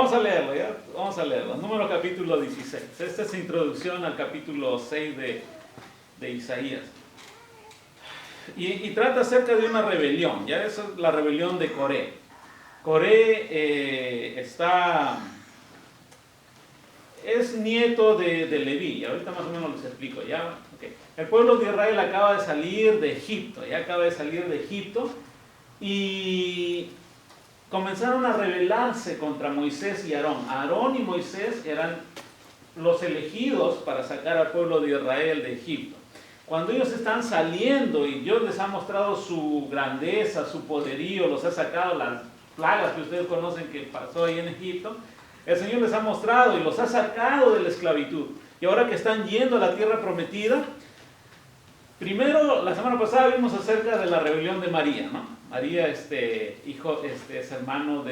vamos a leerlo, ¿ya? Vamos a leerlo. Número capítulo 16. Esta es introducción al capítulo 6 de Isaías. Y trata acerca de una rebelión, ¿ya? Esa es la rebelión de Coré. Coré es nieto de Leví, y ahorita más o menos les explico, ¿ya? Okay. El pueblo de Israel acaba de salir de Egipto, y comenzaron a rebelarse contra Moisés y Aarón. Aarón y Moisés eran los elegidos para sacar al pueblo de Israel de Egipto. Cuando ellos están saliendo y Dios les ha mostrado su grandeza, su poderío, los ha sacado, las plagas que ustedes conocen que pasó ahí en Egipto, el Señor les ha mostrado y los ha sacado de la esclavitud. Y ahora que están yendo a la tierra prometida, primero, la semana pasada vimos acerca de la rebelión de María, ¿no? María, es hermana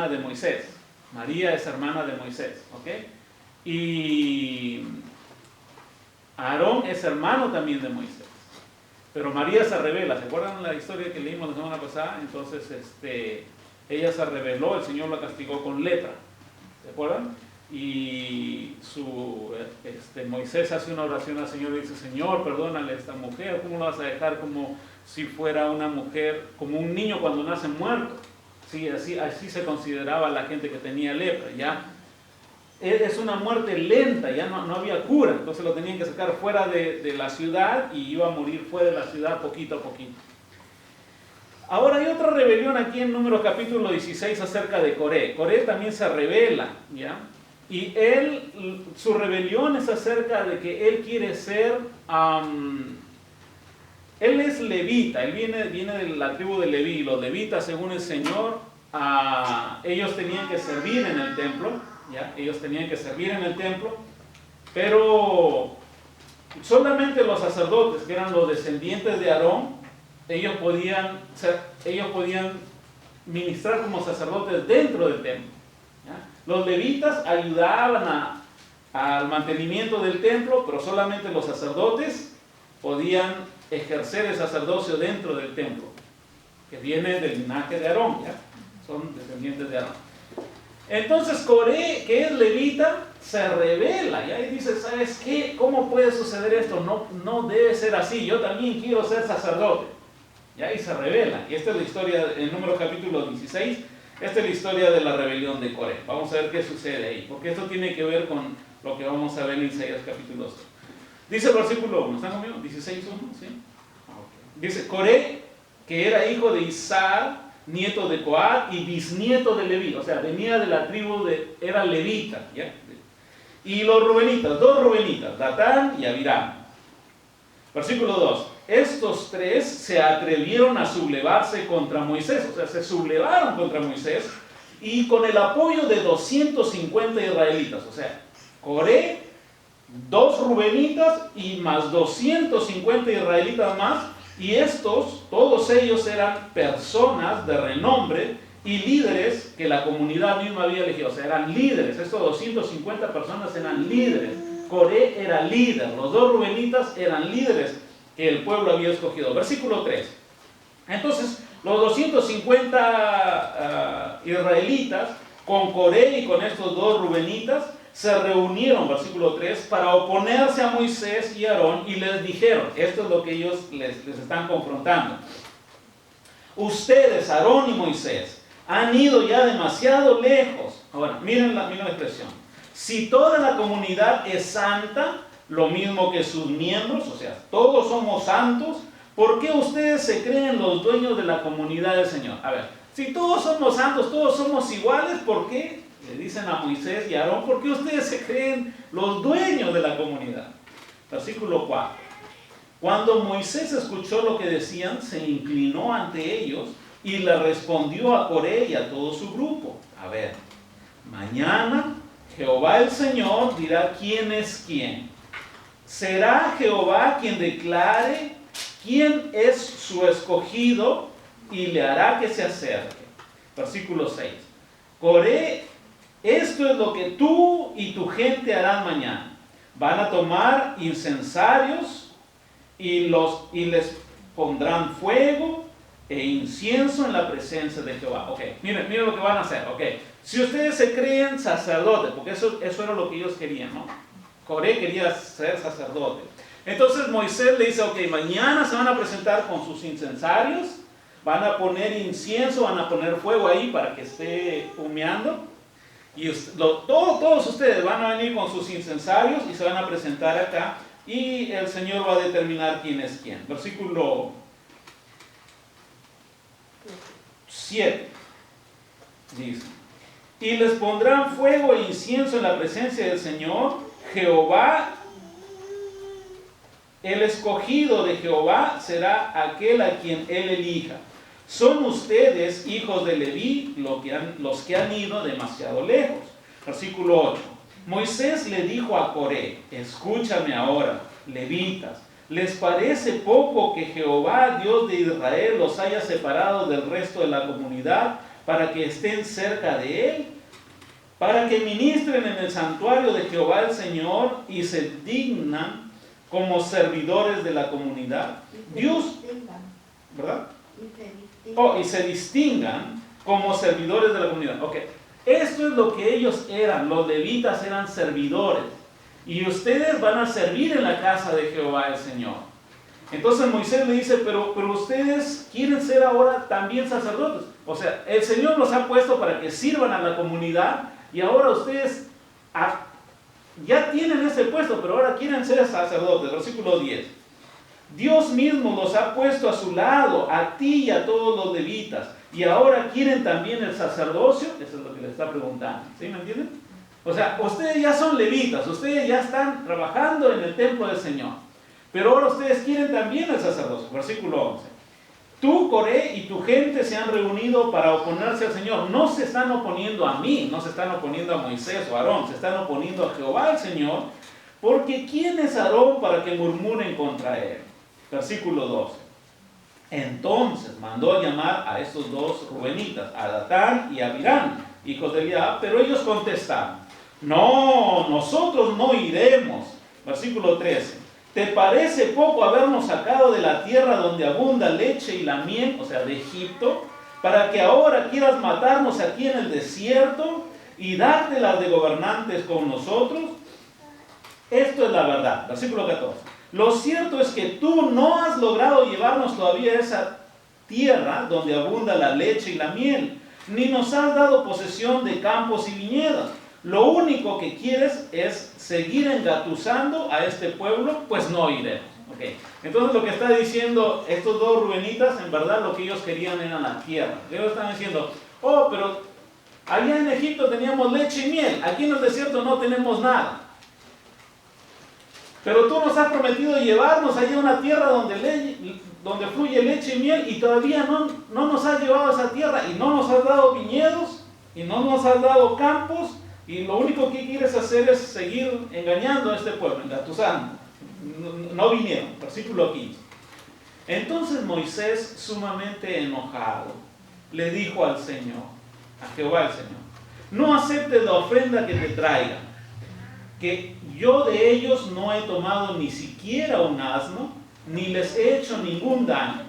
de Moisés. María es hermana de Moisés, ¿ok? Y Aarón es hermano también de Moisés. Pero María se rebela. ¿Se acuerdan la historia que leímos la semana pasada? Entonces, ella se rebeló, el Señor la castigó con lepra. ¿Se acuerdan? Y Moisés hace una oración al Señor y dice: Señor, perdónale a esta mujer. ¿Cómo la vas a dejar como si fuera una mujer, como un niño cuando nace muerto? Sí, así se consideraba la gente que tenía lepra, ¿ya? Es una muerte lenta, ya no había cura, entonces lo tenían que sacar fuera de la ciudad y iba a morir fuera de la ciudad poquito a poquito. Ahora hay otra rebelión aquí en Números capítulo 16 acerca de Coré. Coré también se rebela, ¿ya? Y su rebelión es acerca de que él quiere ser, él es levita, él viene de la tribu de Leví. Los levitas, según el Señor, ellos tenían que servir en el templo, ¿ya? Ellos tenían que servir en el templo, pero solamente los sacerdotes, que eran los descendientes de Aarón, ellos podían ministrar como sacerdotes dentro del templo, ¿ya? Los levitas ayudaban al mantenimiento del templo, pero solamente los sacerdotes podían ejercer el sacerdocio dentro del templo, que viene del linaje de Aarón, ¿ya? Son descendientes de Aarón. Entonces Coré, que es levita, se revela, ¿ya? Y dice: ¿sabes qué? ¿Cómo puede suceder esto? No debe ser así, yo también quiero ser sacerdote, ¿ya? Y se revela. Y esta es la historia, en Números capítulo 16, esta es la historia de la rebelión de Coré. Vamos a ver qué sucede ahí, porque esto tiene que ver con lo que vamos a ver en Isaías capítulo 2. Dice el versículo 1, ¿están conmigo? 16:1, ¿sí? Dice: Coré, que era hijo de Izhar, nieto de Coat y bisnieto de Leví, o sea, venía de la tribu era levita, ¿ya? Y los rubenitas, 2 rubenitas, Datán y Abiram. Versículo 2, estos 3 se atrevieron a sublevarse contra Moisés, o sea, se sublevaron contra Moisés, y con el apoyo de 250 israelitas, o sea, Coré, 2 rubenitas y más 250 israelitas más. Y todos ellos eran personas de renombre y líderes que la comunidad misma había elegido. O sea, eran líderes. Estos 250 personas eran líderes. Coré era líder. Los 2 rubenitas eran líderes que el pueblo había escogido. Versículo 3. Entonces, los 250 israelitas, con Coré y con estos 2 rubenitas, se reunieron, versículo 3, para oponerse a Moisés y Aarón, y les dijeron, esto es lo que ellos les están confrontando: ustedes, Aarón y Moisés, han ido ya demasiado lejos. Ahora, miren la expresión: si toda la comunidad es santa, lo mismo que sus miembros, o sea, todos somos santos, ¿por qué ustedes se creen los dueños de la comunidad del Señor? A ver, si todos somos santos, todos somos iguales, ¿por qué le dicen a Moisés y a Aarón: ¿por qué ustedes se creen los dueños de la comunidad? Versículo 4. Cuando Moisés escuchó lo que decían, se inclinó ante ellos y le respondió a Coré y a todo su grupo: a ver, mañana Jehová el Señor dirá quién es quién. Será Jehová quien declare quién es su escogido y le hará que se acerque. Versículo 6. Coré, esto es lo que tú y tu gente harán mañana. Van a tomar incensarios y les pondrán fuego e incienso en la presencia de Jehová. Ok, miren lo que van a hacer. Ok, si ustedes se creen sacerdotes, porque eso era lo que ellos querían, ¿no? Coré quería ser sacerdote. Entonces Moisés le dice, ok, mañana se van a presentar con sus incensarios, van a poner incienso, van a poner fuego ahí para que esté humeando. Y todos ustedes van a venir con sus incensarios y se van a presentar acá. Y el Señor va a determinar quién es quién. Versículo 7 dice: y les pondrán fuego e incienso en la presencia del Señor, Jehová. El escogido de Jehová será aquel a quien él elija. Son ustedes, hijos de Leví, los que han ido demasiado lejos. Versículo 8. Moisés le dijo a Coré: escúchame ahora, levitas, ¿les parece poco que Jehová, Dios de Israel, los haya separado del resto de la comunidad para que estén cerca de él? Para que ministren en el santuario de Jehová el Señor y se dignan como servidores de la comunidad. Dios, ¿verdad? Y se distingan como servidores de la comunidad. Ok, esto es lo que ellos eran. Los levitas eran servidores. Y ustedes van a servir en la casa de Jehová el Señor. Entonces Moisés le dice, pero ustedes quieren ser ahora también sacerdotes. O sea, el Señor los ha puesto para que sirvan a la comunidad y ahora ustedes ya tienen ese puesto, pero ahora quieren ser sacerdotes. Versículo 10. Dios mismo los ha puesto a su lado, a ti y a todos los levitas, y ahora quieren también el sacerdocio. Eso es lo que le está preguntando. ¿Sí me entienden? O sea, ustedes ya son levitas, ustedes ya están trabajando en el templo del Señor, pero ahora ustedes quieren también el sacerdocio. Versículo 11. Tú, Coré, y tu gente se han reunido para oponerse al Señor. No se están oponiendo a mí, no se están oponiendo a Moisés o a Aarón, se están oponiendo a Jehová el Señor, porque ¿quién es Aarón para que murmuren contra él? Versículo 12. Entonces mandó a llamar a estos dos rubenitas, a Datán y a Abirán, hijos de Eliab, pero ellos contestaron: no, nosotros no iremos. Versículo 13. ¿Te parece poco habernos sacado de la tierra donde abunda leche y la miel, o sea, de Egipto, para que ahora quieras matarnos aquí en el desierto y dártelas de gobernantes con nosotros? Esto es la verdad. Versículo 14. Lo cierto es que tú no has logrado llevarnos todavía a esa tierra donde abunda la leche y la miel, ni nos has dado posesión de campos y viñedos. Lo único que quieres es seguir engatusando a este pueblo, pues no iremos. Okay. Entonces lo que está diciendo estos dos rubenitas, en verdad lo que ellos querían era la tierra. Ellos están diciendo: oh, pero allá en Egipto teníamos leche y miel, aquí en el desierto no tenemos nada. Pero tú nos has prometido llevarnos allá a una tierra donde fluye leche y miel, y todavía no nos has llevado a esa tierra, y no nos has dado viñedos, y no nos has dado campos, y lo único que quieres hacer es seguir engañando a este pueblo, engatusando. No vinieron. Versículo 15. Entonces Moisés, sumamente enojado, le dijo al Señor, a Jehová el Señor: no aceptes la ofrenda que te traigan, que yo de ellos no he tomado ni siquiera un asno, ni les he hecho ningún daño.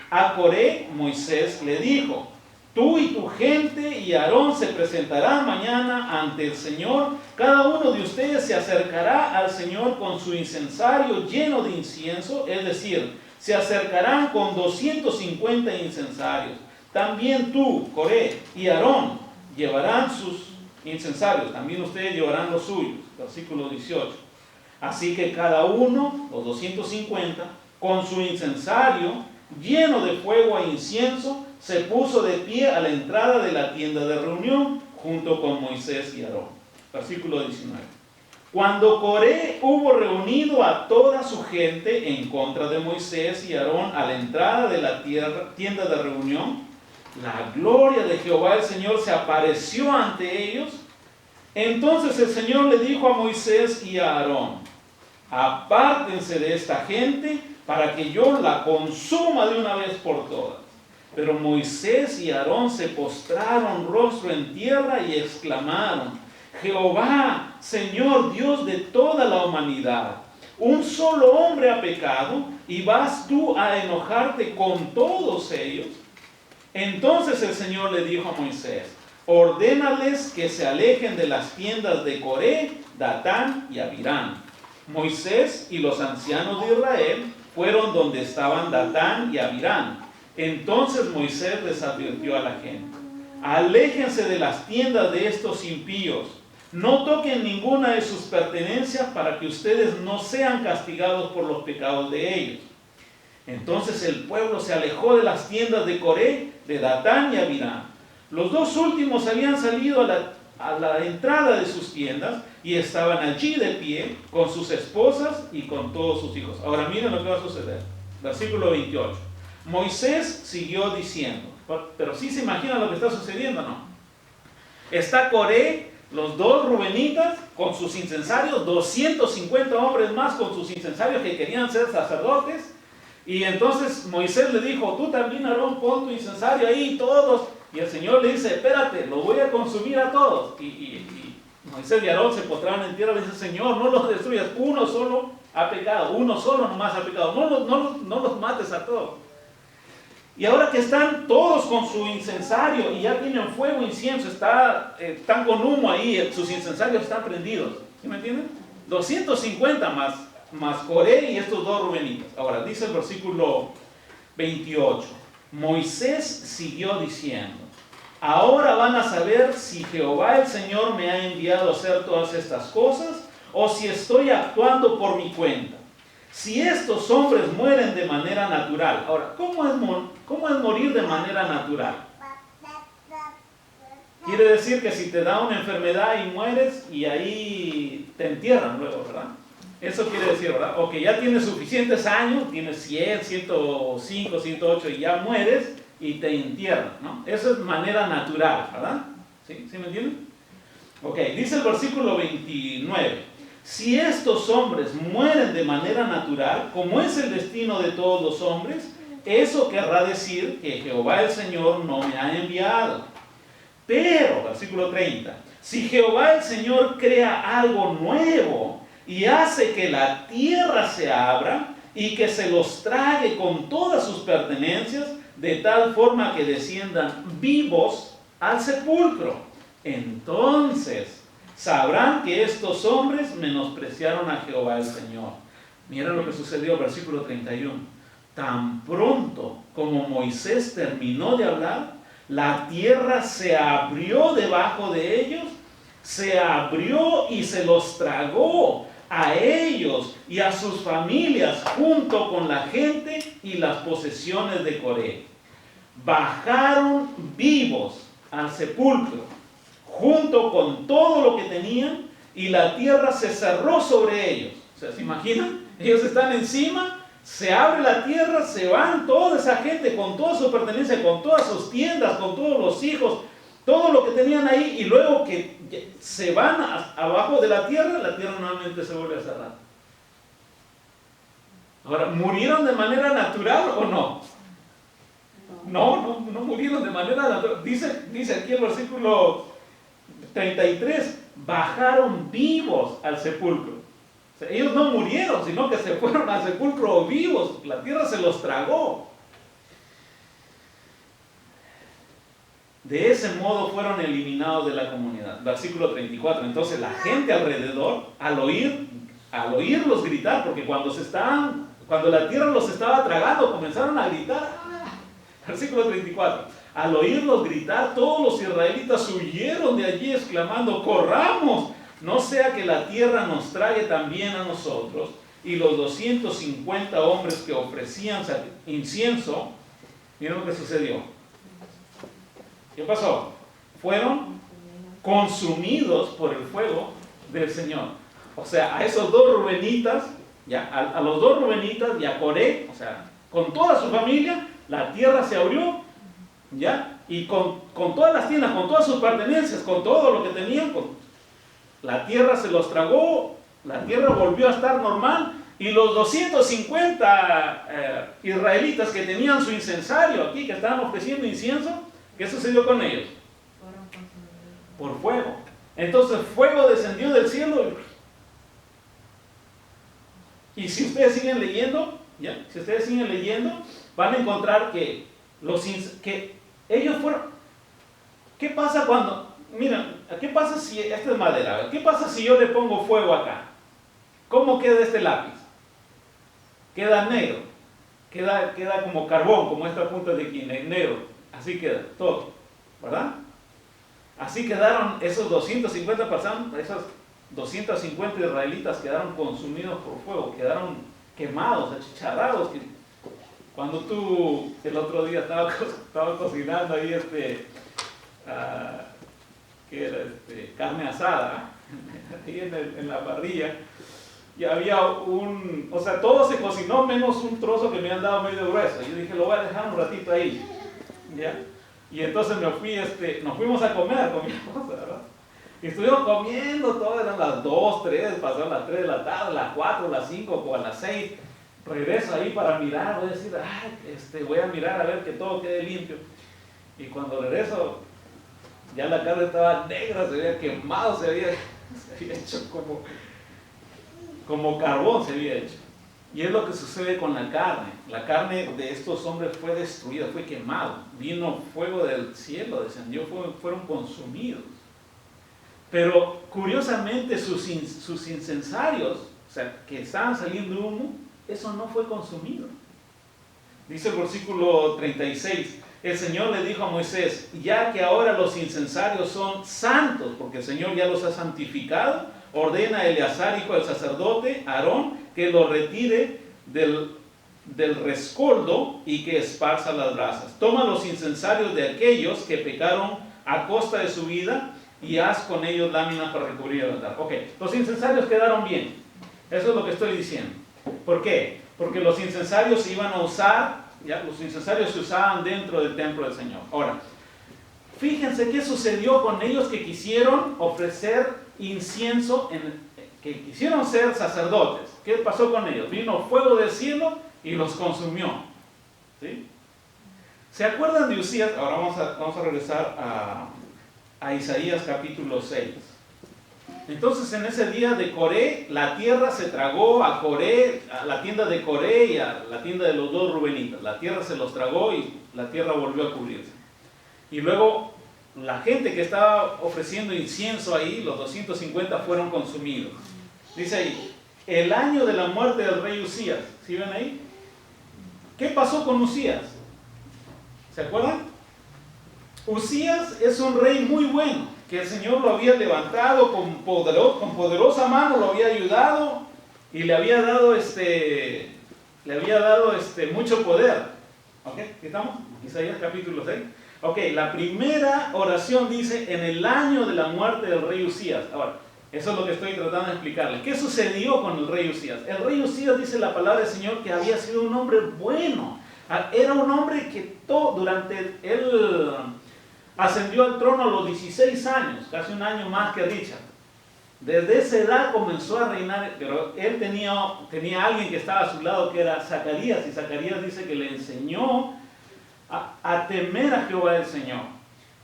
A Coré, Moisés le dijo: tú y tu gente y Aarón se presentarán mañana ante el Señor. Cada uno de ustedes se acercará al Señor con su incensario lleno de incienso, es decir, se acercarán con 250 incensarios. También tú, Coré y Aarón, llevarán sus incensarios, también ustedes llevarán los suyos. Versículo 18. Así que cada uno, los 250, con su incensario lleno de fuego e incienso, se puso de pie a la entrada de la tienda de reunión, junto con Moisés y Aarón. Versículo 19. Cuando Coré hubo reunido a toda su gente en contra de Moisés y Aarón a la entrada de la tienda de reunión, la gloria de Jehová el Señor se apareció ante ellos. Entonces el Señor le dijo a Moisés y a Aarón: apártense de esta gente para que yo la consuma de una vez por todas. Pero Moisés y Aarón se postraron rostro en tierra y exclamaron: Jehová, Señor Dios de toda la humanidad, un solo hombre ha pecado y vas tú a enojarte con todos ellos. Entonces el Señor le dijo a Moisés: ordénales que se alejen de las tiendas de Coré, Datán y Abirán. Moisés y los ancianos de Israel fueron donde estaban Datán y Abirán. Entonces Moisés les advirtió a la gente: aléjense de las tiendas de estos impíos, no toquen ninguna de sus pertenencias para que ustedes no sean castigados por los pecados de ellos. Entonces el pueblo se alejó de las tiendas de Coré, de Datán y Abirán. Los dos últimos habían salido a la entrada de sus tiendas y estaban allí de pie con sus esposas y con todos sus hijos. Ahora miren lo que va a suceder. Versículo 28. Moisés siguió diciendo, pero sí se imagina lo que está sucediendo, ¿no? Está Coré, los dos rubenitas con sus incensarios, 250 hombres más con sus incensarios que querían ser sacerdotes. Y entonces Moisés le dijo: tú también, Aarón, pon tu incensario ahí, todos. Y el Señor le dice: espérate, lo voy a consumir a todos. Y Moisés y Aarón se postraron en tierra y le dicen: Señor, no los destruyas, uno solo ha pecado, uno solo nomás ha pecado, no los mates a todos. Y ahora que están todos con su incensario y ya tienen fuego, incienso, están con humo ahí, sus incensarios están prendidos, ¿sí me entienden? 250 más Coré y estos dos rubenitas. Ahora dice el versículo 28. Moisés siguió diciendo: ahora van a saber si Jehová el Señor me ha enviado a hacer todas estas cosas o si estoy actuando por mi cuenta. Si estos hombres mueren de manera natural. Ahora, ¿cómo es morir de manera natural? Quiere decir que si te da una enfermedad y mueres y ahí te entierran luego, ¿verdad? Eso quiere decir, ¿verdad? O que ya tienes suficientes años, tienes 100, 105, 108 y ya mueres y te entierran, ¿no? Eso es manera natural, ¿verdad? ¿Sí? ¿Sí me entienden? Ok, dice el versículo 29. Si estos hombres mueren de manera natural, como es el destino de todos los hombres, eso querrá decir que Jehová el Señor no me ha enviado. Pero, versículo 30, si Jehová el Señor crea algo nuevo y hace que la tierra se abra y que se los trague con todas sus pertenencias, de tal forma que desciendan vivos al sepulcro, entonces sabrán que estos hombres menospreciaron a Jehová el Señor. Mira lo que sucedió, versículo 31. Tan pronto como Moisés terminó de hablar, la tierra se abrió debajo de ellos, se abrió y se los tragó a ellos y a sus familias junto con la gente y las posesiones de Coré. Bajaron vivos al sepulcro junto con todo lo que tenían y la tierra se cerró sobre ellos. O sea, ¿se imaginan? Ellos están encima, se abre la tierra, se van toda esa gente con toda su pertenencia, con todas sus tiendas, con todos los hijos, todo lo que tenían ahí, y luego que se van abajo de la tierra nuevamente se vuelve a cerrar. Ahora, ¿murieron de manera natural o no? No murieron de manera natural. Dice aquí el versículo 33, bajaron vivos al sepulcro. O sea, ellos no murieron, sino que se fueron al sepulcro vivos. La tierra se los tragó. De ese modo fueron eliminados de la comunidad. Versículo 34. Entonces la gente alrededor, al oírlos gritar, porque cuando la tierra los estaba tragando, comenzaron a gritar. Versículo 34. Al oírlos gritar, todos los israelitas huyeron de allí exclamando: corramos, no sea que la tierra nos trague también a nosotros. Y los 250 hombres que ofrecían incienso, miren lo que sucedió. ¿Qué pasó? Fueron consumidos por el fuego del Señor. O sea, a esos dos rubenitas, a los dos rubenitas y a Coré, o sea, con toda su familia, la tierra se abrió, ¿ya? Y con todas las tiendas, con todas sus pertenencias, con todo lo que tenían, la tierra se los tragó, la tierra volvió a estar normal, y los 250 israelitas que tenían su incensario aquí, que estaban ofreciendo incienso, ¿qué sucedió con ellos? Por fuego. Entonces fuego descendió del cielo. Y si ustedes siguen leyendo, van a encontrar que Ellos fueron... ¿Qué pasa cuando... Miren, ¿qué pasa si... Esta es madera. ¿Qué pasa si yo le pongo fuego acá? ¿Cómo queda este lápiz? Queda negro. Queda como carbón, como esta punta de aquí, negro. Así queda, todo. ¿Verdad? Así quedaron esos 250 personas, esos 250 israelitas quedaron consumidos por fuego, quedaron quemados, achicharrados. Cuando tú el otro día estaba cocinando ahí que era carne asada, ahí en la parrilla, y había o sea, todo se cocinó menos un trozo que me han dado medio grueso. Yo dije, lo voy a dejar un ratito ahí, ¿ya? Y entonces nos fuimos a comer con mi esposa, ¿verdad? Y estuvimos comiendo, todo, eran las 2, 3, pasaron las 3 de la tarde, las 4, las 5, o a las 6. Regreso ahí para mirar, voy a decir, voy a mirar a ver que todo quede limpio. Y cuando regreso, ya la carne estaba negra, se había quemado, se había hecho como carbón, se había hecho. Y es lo que sucede con la carne. La carne de estos hombres fue destruida, fue quemado. Vino fuego del cielo, descendió, fueron consumidos. Pero curiosamente sus incensarios, o sea, que estaban saliendo humo, eso no fue consumido. Dice el versículo 36, el Señor le dijo a Moisés, ya que ahora los incensarios son santos, porque el Señor ya los ha santificado, ordena a Eleazar, hijo del sacerdote, Aarón, que lo retire del rescoldo y que esparza las brasas. Toma los incensarios de aquellos que pecaron a costa de su vida y haz con ellos láminas para recubrir el altar. Ok, los incensarios quedaron bien. Eso es lo que estoy diciendo. ¿Por qué? Porque los incensarios se iban a usar, ya, los incensarios se usaban dentro del templo del Señor. Ahora, fíjense qué sucedió con ellos que quisieron ofrecer incienso, que quisieron ser sacerdotes. ¿Qué pasó con ellos? Vino fuego del cielo y los consumió. ¿Sí? ¿Se acuerdan de Usías? Ahora vamos a regresar a Isaías capítulo 6. Entonces en ese día de Coré, la tierra se tragó a Coré, a la tienda de Coré y a la tienda de los dos rubenitas. La tierra se los tragó y la tierra volvió a cubrirse. Y luego la gente que estaba ofreciendo incienso ahí, los 250 fueron consumidos. Dice ahí, el año de la muerte del rey Usías. ¿Sí ven ahí? ¿Qué pasó con Usías? ¿Se acuerdan? Usías es un rey muy bueno, que el Señor lo había levantado con poderosa mano, lo había ayudado y le había dado mucho poder. ¿Ok? ¿Estamos? Isaías capítulo 6. Ok, la primera oración dice, en el año de la muerte del rey Usías. Ahora, eso es lo que estoy tratando de explicarles. ¿Qué sucedió con el rey Usías? El rey Usías, dice la palabra del Señor, que había sido un hombre bueno. Era un hombre que durante él ascendió al trono a los 16 años, casi un año más que Richard. Desde esa edad comenzó a reinar, pero él tenía alguien que estaba a su lado, que era Zacarías, y Zacarías dice que le enseñó a temer a Jehová el Señor.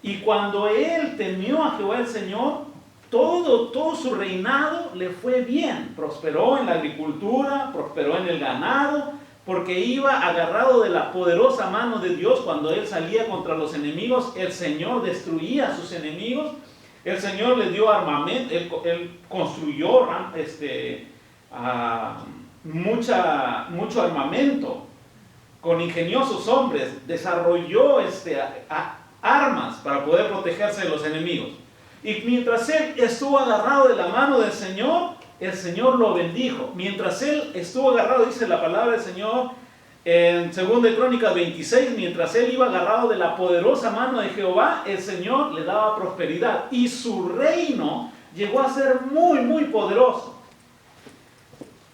Y cuando él temió a Jehová el Señor, todo su reinado le fue bien. Prosperó en la agricultura, prosperó en el ganado, porque iba agarrado de la poderosa mano de Dios. Cuando él salía contra los enemigos, el Señor destruía a sus enemigos. El Señor le dio armamento, él construyó mucho armamento con ingeniosos hombres, desarrolló armas para poder protegerse de los enemigos. Y mientras él estuvo agarrado de la mano del Señor, el Señor lo bendijo. Mientras él estuvo agarrado, dice la palabra del Señor en 2 de Crónicas 26, mientras él iba agarrado de la poderosa mano de Jehová, el Señor le daba prosperidad y su reino llegó a ser muy, muy poderoso.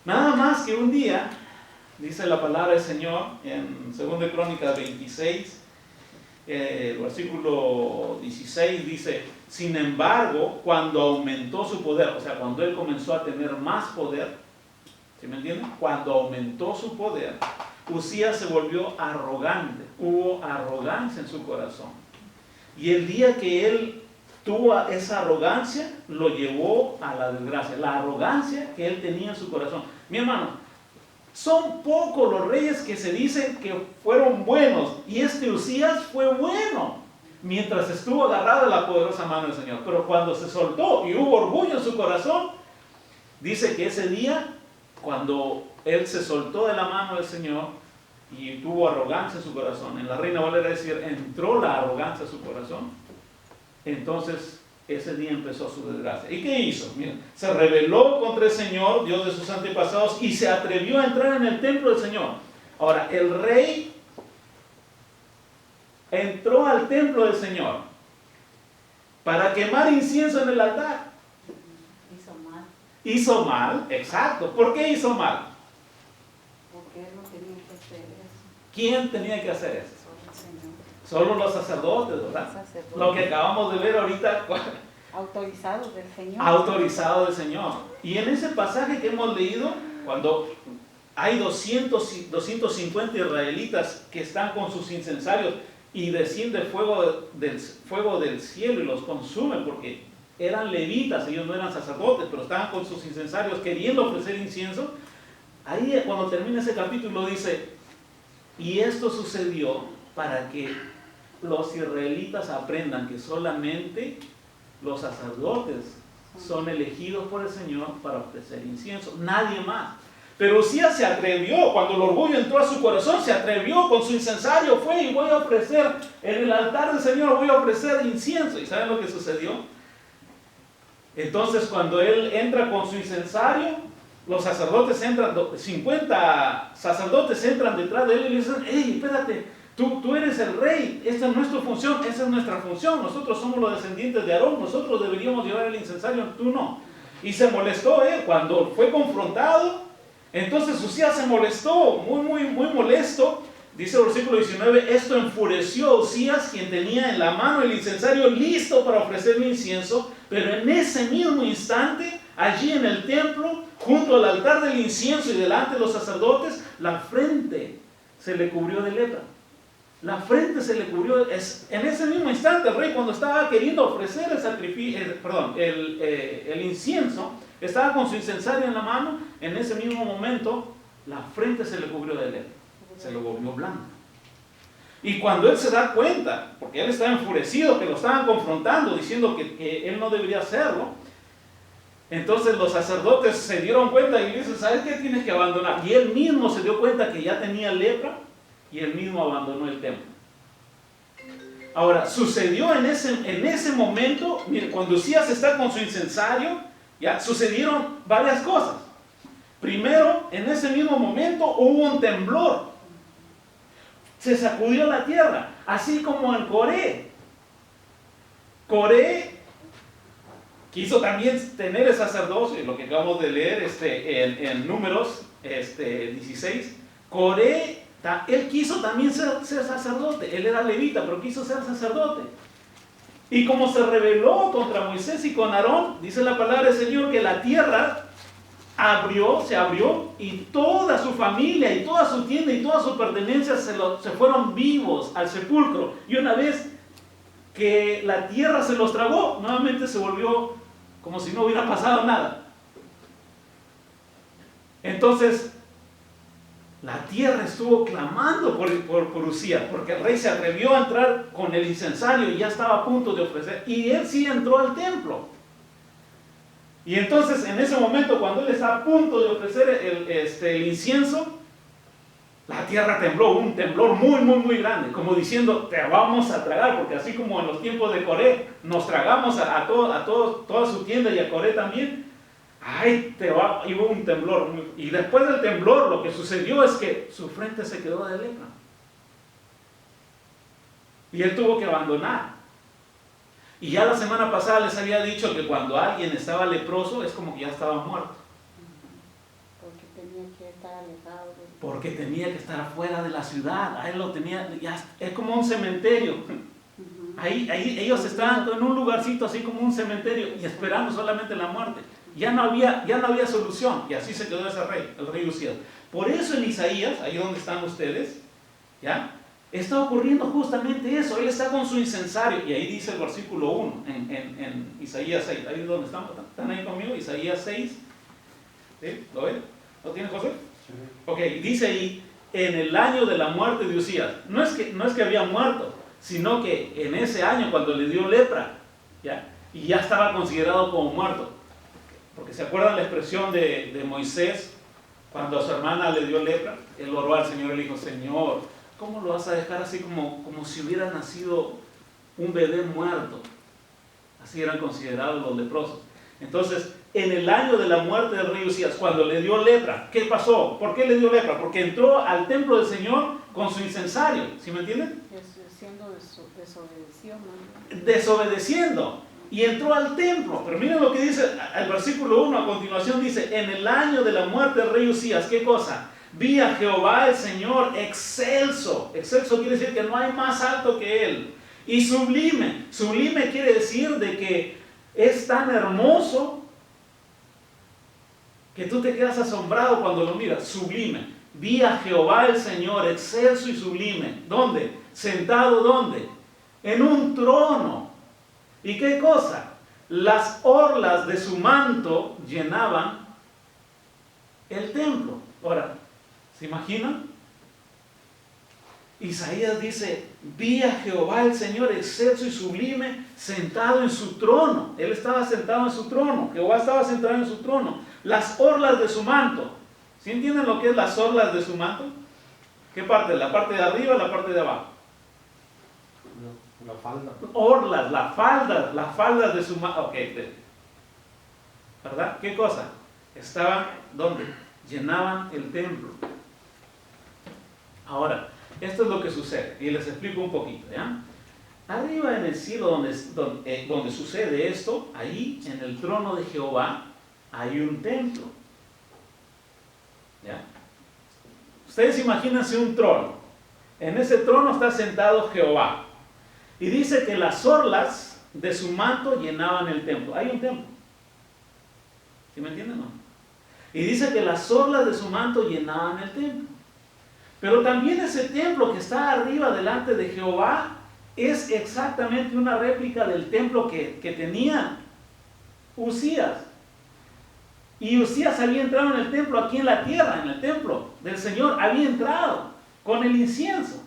Nada más que un día, dice la palabra del Señor en 2 de Crónicas 26, el versículo 16 dice, sin embargo, cuando aumentó su poder, o sea, cuando él comenzó a tener más poder, ¿sí me entienden? Cuando aumentó su poder, Usías se volvió arrogante, hubo arrogancia en su corazón. Y el día que él tuvo esa arrogancia, lo llevó a la desgracia. La arrogancia que él tenía en su corazón. Mi hermano, son pocos los reyes que se dicen que fueron buenos, y Usías fue bueno. mientras estuvo agarrado a la poderosa mano del Señor. Pero cuando se soltó y hubo orgullo en su corazón, dice que ese día, cuando él se soltó de la mano del Señor y tuvo arrogancia en su corazón, en la Reina Valera decir, entró la arrogancia en su corazón, entonces ese día empezó su desgracia. ¿Y qué hizo? Mira, se rebeló contra el Señor, Dios de sus antepasados, y se atrevió a entrar en el templo del Señor. Ahora, el rey entró al templo del Señor para quemar incienso en el altar. Hizo mal, exacto. ¿Por qué hizo mal? Porque él no tenía que hacer eso. ¿Quién tenía que hacer eso? Solo el Señor. Solo los sacerdotes, ¿verdad? Los sacerdotes. Lo que acabamos de ver ahorita. Autorizados del Señor. Autorizado del Señor. Y en ese pasaje que hemos leído, cuando hay 250 israelitas que están con sus incensarios y desciende fuego del cielo y los consume, porque eran levitas, ellos no eran sacerdotes, pero estaban con sus incensarios queriendo ofrecer incienso. Ahí cuando termina ese capítulo dice, y esto sucedió para que los israelitas aprendan que solamente los sacerdotes son elegidos por el Señor para ofrecer incienso, nadie más. Pero Usías se atrevió, cuando el orgullo entró a su corazón, se atrevió con su incensario, fue y voy a ofrecer, en el altar del Señor voy a ofrecer incienso. ¿Y saben lo que sucedió? Entonces cuando él entra con su incensario, los sacerdotes entran, 50 sacerdotes entran detrás de él y le dicen, hey, espérate, tú eres el rey, esta es nuestra función, esa es nuestra función, nosotros somos los descendientes de Aarón, nosotros deberíamos llevar el incensario, tú no. Y se molestó él cuando fue confrontado. Entonces Usías se molestó, muy molesto. Dice el versículo 19, esto enfureció a Usías, quien tenía en la mano el incensario listo para ofrecerle incienso, pero en ese mismo instante, allí en el templo, junto al altar del incienso y delante de los sacerdotes, la frente se le cubrió de lepra. La frente se le cubrió, en ese mismo instante el rey, cuando estaba queriendo ofrecer el sacrificio, el incienso, estaba con su incensario en la mano, en ese mismo momento la frente se le cubrió de lepra, se le volvió blanca. Y cuando él se da cuenta, porque él estaba enfurecido, que lo estaban confrontando, diciendo que él no debería hacerlo, entonces los sacerdotes se dieron cuenta y le dicen, ¿sabes qué? Tienes que abandonar. Y él mismo se dio cuenta que ya tenía lepra, y él mismo abandonó el templo. Ahora, sucedió en ese momento, mire, cuando Usías está con su incensario, ya sucedieron varias cosas. Primero, en ese mismo momento hubo un temblor. Se sacudió la tierra, así como en Coré. Coré quiso también tener el sacerdocio, lo que acabamos de leer en Números 16. Coré, él quiso también ser sacerdote, él era levita, pero quiso ser sacerdote. Y como se rebeló contra Moisés y con Aarón, dice la palabra del Señor que la tierra se abrió y toda su familia y toda su tienda y todas sus pertenencias se fueron vivos al sepulcro. Y una vez que la tierra se los tragó, nuevamente se volvió como si no hubiera pasado nada. Entonces, la tierra estuvo clamando por Usías, porque el rey se atrevió a entrar con el incensario y ya estaba a punto de ofrecer. Y él sí entró al templo. Y entonces, en ese momento, cuando él está a punto de ofrecer el incienso, la tierra tembló, un temblor muy grande, como diciendo, te vamos a tragar, porque así como en los tiempos de Coré, nos tragamos a toda su tienda y a Coré también. Y hubo un temblor. Y después del temblor lo que sucedió es que su frente se quedó de lepra. Y él tuvo que abandonar. Y ya la semana pasada les había dicho que cuando alguien estaba leproso es como que ya estaba muerto. Porque tenía que estar alejado. Porque tenía que estar afuera de la ciudad. A él lo tenía, es como un cementerio. Ahí ellos estaban en un lugarcito así como un cementerio y esperando solamente la muerte. Ya no había solución, y así se quedó ese rey, el rey Usías. Por eso en Isaías, ahí donde están ustedes, ¿ya? Está ocurriendo justamente eso. Él está con su incensario, y ahí dice el versículo 1, en Isaías 6, ahí es donde están ahí conmigo, Isaías 6, ¿sí? ¿Lo ven? ¿Lo tiene José? Sí. Ok, dice ahí, en el año de la muerte de Usías, no es que había muerto, sino que en ese año cuando le dio lepra, ¿ya? Y ya estaba considerado como muerto. Porque se acuerdan la expresión de Moisés cuando a su hermana le dio lepra. Él oró al Señor y le dijo: Señor, ¿cómo lo vas a dejar así como si hubiera nacido un bebé muerto? Así eran considerados los leprosos. Entonces, en el año de la muerte del rey Usías, cuando le dio lepra, ¿qué pasó? ¿Por qué le dio lepra? Porque entró al templo del Señor con su incensario. ¿Sí me entienden? Siendo desobedecido, ¿no? Desobedeciendo. Y entró al templo. Pero miren lo que dice el versículo 1 a continuación. Dice: en el año de la muerte del rey Usías, ¿qué cosa? Vi a Jehová el Señor excelso. Excelso quiere decir que no hay más alto que Él. Y sublime. Sublime quiere decir de que es tan hermoso que tú te quedas asombrado cuando lo miras. Sublime. Vi a Jehová el Señor excelso y sublime. ¿Dónde? Sentado, ¿dónde? En un trono. ¿Y qué cosa? Las orlas de su manto llenaban el templo. Ahora, ¿se imaginan? Isaías dice: vi a Jehová el Señor excelso y sublime, sentado en su trono. Él estaba sentado en su trono. Jehová estaba sentado en su trono. Las orlas de su manto. ¿Sí entienden lo que es las orlas de su manto? ¿Qué parte? ¿La parte de arriba o la parte de abajo? La falda. Orlas, las faldas de su manto. Ok, ¿verdad? ¿Qué cosa? Estaban, ¿dónde? Llenaban el templo. Ahora, esto es lo que sucede, y les explico un poquito, ¿ya? Arriba en el cielo donde sucede esto, ahí en el trono de Jehová hay un templo, ¿ya? Ustedes imagínense un trono. En ese trono está sentado Jehová. Y dice que las orlas de su manto llenaban el templo. Hay un templo. ¿Sí me entienden, no? Y dice que las orlas de su manto llenaban el templo. Pero también ese templo que está arriba delante de Jehová es exactamente una réplica del templo que tenía Usías. Y Usías había entrado en el templo aquí en la tierra, en el templo del Señor. Había entrado con el incienso.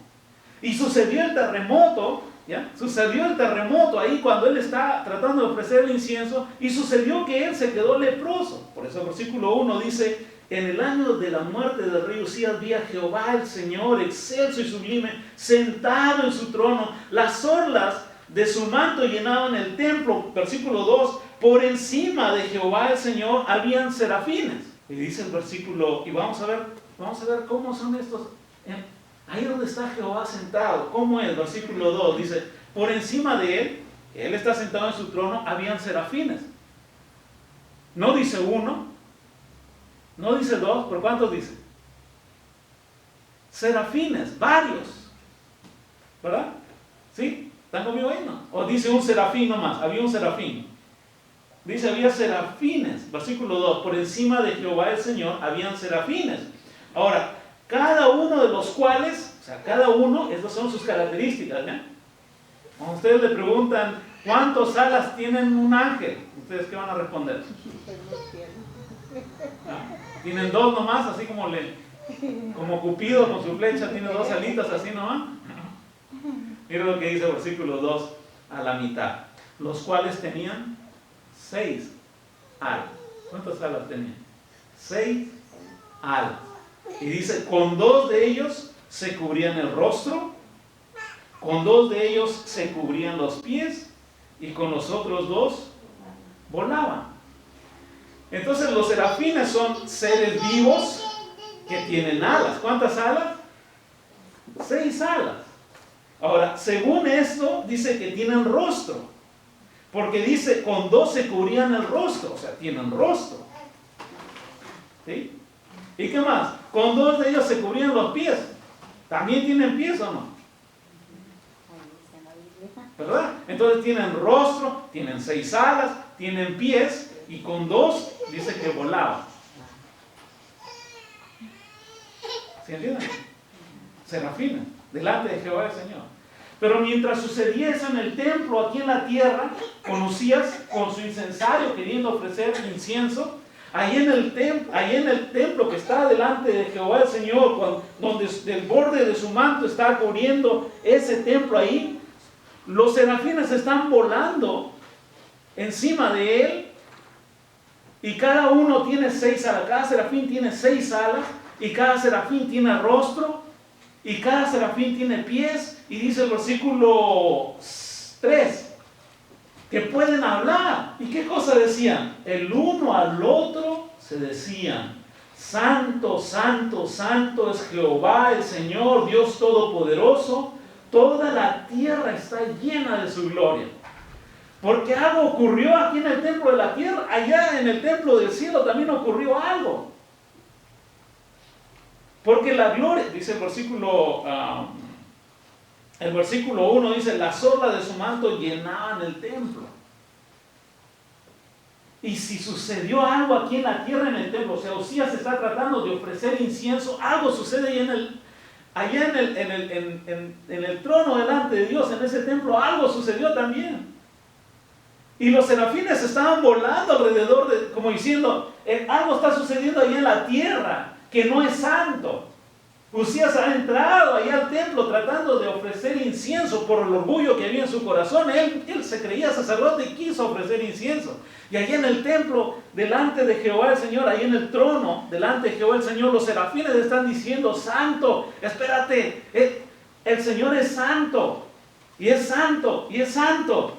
Y sucedió el terremoto, ¿ya? Sucedió el terremoto ahí cuando él está tratando de ofrecer el incienso. Y sucedió que él se quedó leproso. Por eso el versículo 1 dice: en el año de la muerte del rey Usías vi a Jehová el Señor excelso y sublime, sentado en su trono. Las orlas de su manto llenaban el templo. Versículo 2: por encima de Jehová el Señor habían serafines. Y dice el versículo, y vamos a ver cómo son estos. Ahí donde está Jehová sentado, ¿cómo es? Versículo 2 dice: por encima de él, que él está sentado en su trono, habían serafines. No dice uno, no dice dos, ¿pero cuántos dice? Serafines, varios. ¿Verdad? ¿Sí? ¿Están conmigo ahí, no? O dice un serafín nomás, había un serafín. Dice, había serafines. Versículo 2, por encima de Jehová el Señor habían serafines. Ahora, cada uno de los cuales, o sea, cada uno, estas son sus características, ¿ya? Cuando ustedes le preguntan, ¿cuántas alas tienen un ángel? ¿Ustedes qué van a responder? Tienen dos nomás, así como Cupido con su flecha tiene dos alitas así nomás. Miren lo que dice el versículo 2 a la mitad. Los cuales tenían 6 alas. ¿Cuántas alas tenían? 6 alas. Y dice, con 2 de ellos se cubrían el rostro, con 2 de ellos se cubrían los pies, y con los otros 2 volaban. Entonces los serafines son seres vivos que tienen alas. ¿Cuántas alas? 6 alas. Ahora, según esto, dice que tienen rostro. Porque dice, con 2 se cubrían el rostro. O sea, tienen rostro. ¿Sí? ¿Y qué más? Con 2 de ellos se cubrían los pies. ¿También tienen pies o no? ¿Verdad? Entonces tienen rostro, tienen 6 alas, tienen pies, y con 2 dice que volaban. ¿Se entienden? Serafines, delante de Jehová el Señor. Pero mientras sucedía eso en el templo, aquí en la tierra, con Usías, con su incensario, queriendo ofrecer incienso, ahí en el templo que está delante de Jehová el Señor, donde del borde de su manto está cubriendo ese templo ahí, los serafines están volando encima de él, y cada uno tiene 6 alas, cada serafín tiene 6 alas, y cada serafín tiene rostro, y cada serafín tiene pies, y dice el versículo 3, que pueden hablar. ¿Y qué cosa decían? El uno al otro se decían: Santo, santo, santo es Jehová el Señor, Dios Todopoderoso, toda la tierra está llena de su gloria. Porque algo ocurrió aquí en el templo de la tierra, allá en el templo del cielo también ocurrió algo. Porque la gloria, dice el versículo 1, dice: las orlas de su manto llenaban el templo. Y si sucedió algo aquí en la tierra, en el templo, o sea, Usías está tratando de ofrecer incienso, algo sucede allá en el trono delante de Dios, en ese templo, algo sucedió también. Y los serafines estaban volando alrededor, como diciendo, algo está sucediendo allá en la tierra que no es santo. Usías ha entrado allá al templo tratando de ofrecer incienso por el orgullo que había en su corazón. Él se creía sacerdote y quiso ofrecer incienso. Y allá en el templo, delante de Jehová el Señor, ahí en el trono, delante de Jehová el Señor, los serafines están diciendo: santo, espérate, el Señor es santo, y es santo, y es santo.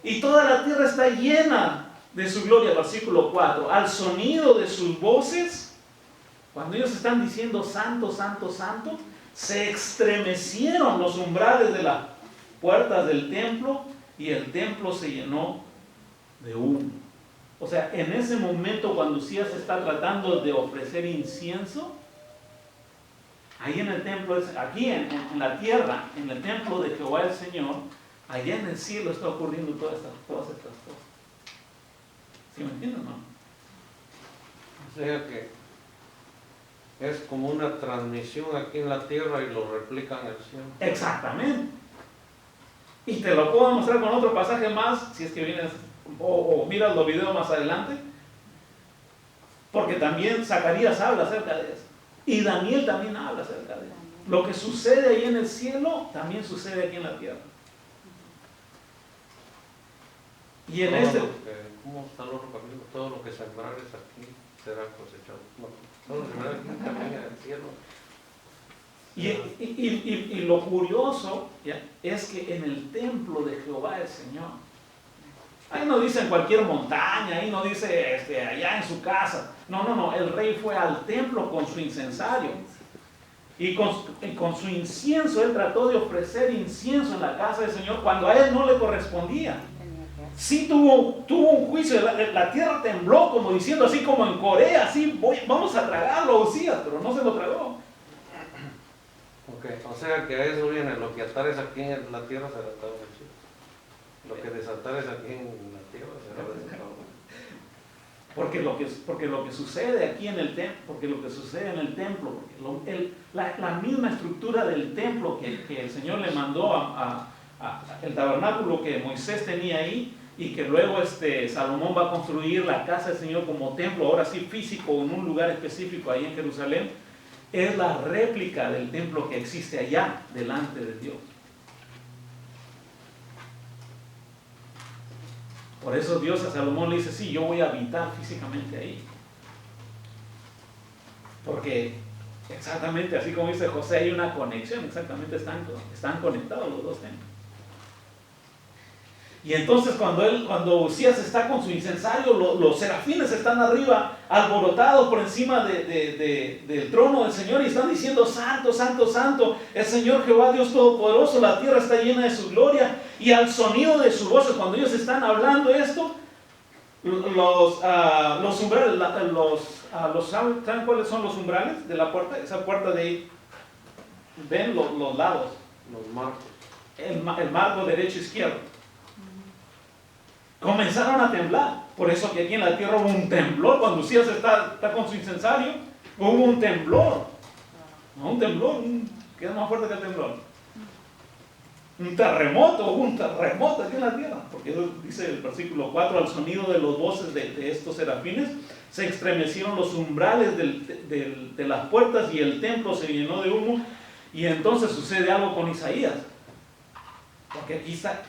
Y toda la tierra está llena de su gloria. Versículo 4, al sonido de sus voces, cuando ellos están diciendo santo, santo, santo, se estremecieron los umbrales de las puertas del templo, y el templo se llenó de humo. O sea, en ese momento, cuando Usías está tratando de ofrecer incienso, ahí en el templo, aquí en la tierra, en el templo de Jehová el Señor, allá en el cielo está ocurriendo todas estas cosas. ¿Sí me entienden, no? O sea que es como una transmisión aquí en la tierra y lo replican en el cielo. Exactamente. Y te lo puedo mostrar con otro pasaje más, si es que vienes o miras los videos más adelante, porque también Zacarías habla acerca de eso, y Daniel también habla acerca de eso. Lo que sucede ahí en el cielo también sucede aquí en la tierra. Y en ¿Cómo está los capítulos? Todo lo que sembrares aquí será cosechado. Bueno, todo lo que sembrares aquí también en el cielo. Y lo curioso, ¿ya?, es que en el templo de Jehová el Señor, ahí no dice en cualquier montaña, ahí no dice allá en su casa. No, el rey fue al templo con su incensario. Y con su incienso, él trató de ofrecer incienso en la casa del Señor cuando a él no le correspondía. Sí tuvo un juicio, la tierra tembló, como diciendo, así como en Corea, así vamos a tragarlo, Usías, pero no se lo tragó. Okay. O sea que a eso viene: lo que atares aquí en la tierra será atado en el cielo. Lo que desatares aquí en la tierra será desatado. Porque lo que sucede aquí en el templo, porque la misma estructura del templo que el Señor le mandó el tabernáculo que Moisés tenía ahí, y que luego Salomón va a construir la casa del Señor como templo, ahora sí físico, en un lugar específico ahí en Jerusalén, es la réplica del templo que existe allá delante de Dios. Por eso Dios a Salomón le dice: sí, yo voy a habitar físicamente ahí. Porque exactamente así como dice José, hay una conexión, exactamente están conectados los dos templos. Y entonces cuando Usías está con su incensario, los serafines están arriba, alborotados por encima del trono del Señor, y están diciendo: santo, santo, santo, el Señor Jehová Dios Todopoderoso, la tierra está llena de su gloria. Y al sonido de sus voces, cuando ellos están hablando esto, los umbrales, ¿saben cuáles son los umbrales de la puerta? Esa puerta de ahí, ven los lados, Los marcos. el marco derecho e izquierdo. Comenzaron a temblar. Por eso que aquí en la tierra hubo un temblor. Cuando Usías está con su incensario, hubo un temblor. No, un temblor, que es más fuerte que el temblor. Un terremoto, hubo un terremoto aquí en la tierra. Porque eso dice el versículo 4, al sonido de los voces de estos serafines, se estremecieron los umbrales de las puertas, y el templo se llenó de humo. Y entonces sucede algo con Isaías. Porque aquí está,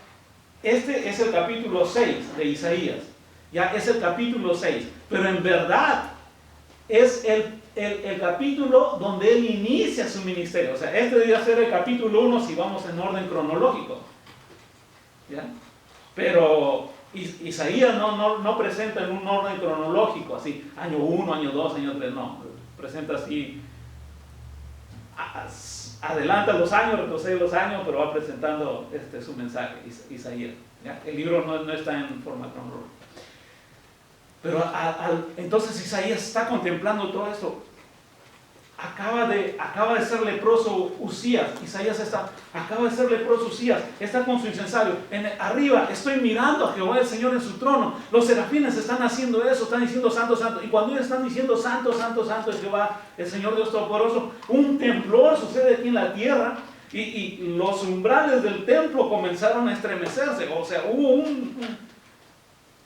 este es el capítulo 6 de Isaías, ya es el capítulo 6, pero en verdad es el capítulo donde él inicia su ministerio. O sea, este debería ser el capítulo 1 si vamos en orden cronológico, ¿ya? Pero Isaías no presenta en un orden cronológico, así, año 1, año 2, año 3, no, presenta así, adelanta los años, retrocede los años, pero va presentando su mensaje, Isaías, ¿ya? El libro no está en forma cronológica. Pero entonces Isaías está contemplando todo esto. Acaba de ser leproso Usías. Isaías acaba de ser leproso Usías. Está con su incensario. Arriba estoy mirando a Jehová el Señor en su trono. Los serafines están haciendo eso. Están diciendo santo, santo. Y cuando ellos están diciendo santo, santo, santo es Jehová el Señor Dios Todopoderoso, un temblor sucede aquí en la tierra. Y los umbrales del templo comenzaron a estremecerse. O sea, hubo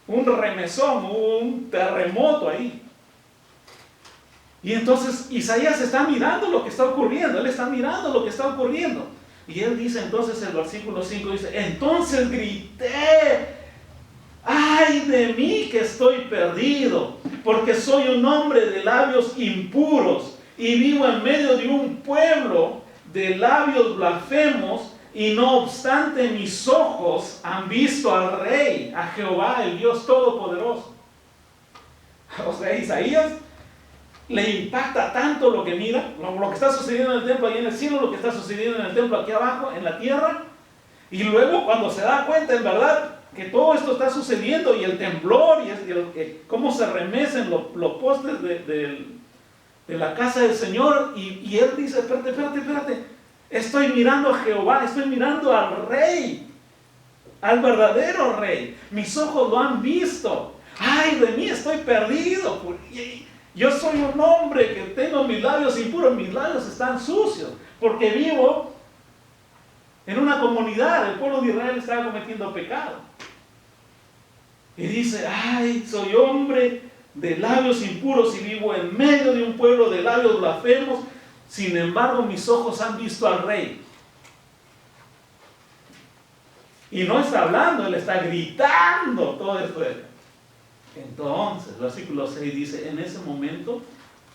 un remesón, hubo un terremoto ahí. Y entonces Isaías está mirando lo que está ocurriendo, él está mirando lo que está ocurriendo. Y él dice entonces, el versículo 5 dice, entonces grité, ay de mí que estoy perdido, porque soy un hombre de labios impuros y vivo en medio de un pueblo de labios blasfemos, y no obstante mis ojos han visto al Rey, a Jehová, el Dios Todopoderoso. O sea, Isaías le impacta tanto lo que mira, lo que está sucediendo en el templo ahí en el cielo, lo que está sucediendo en el templo aquí abajo, en la tierra, y luego cuando se da cuenta en verdad que todo esto está sucediendo, y el temblor, y cómo se remecen los postes de la casa del Señor, y él dice, espérate, estoy mirando a Jehová, estoy mirando al Rey, al verdadero Rey, mis ojos lo han visto, ay de mí estoy perdido, yo soy un hombre que tengo mis labios impuros, mis labios están sucios, porque vivo en una comunidad, el pueblo de Israel estaba cometiendo pecado. Y dice, ay, soy hombre de labios impuros y vivo en medio de un pueblo de labios blasfemos, sin embargo mis ojos han visto al Rey. Y no está hablando, él está gritando todo esto. Entonces, versículo 6 dice, en ese momento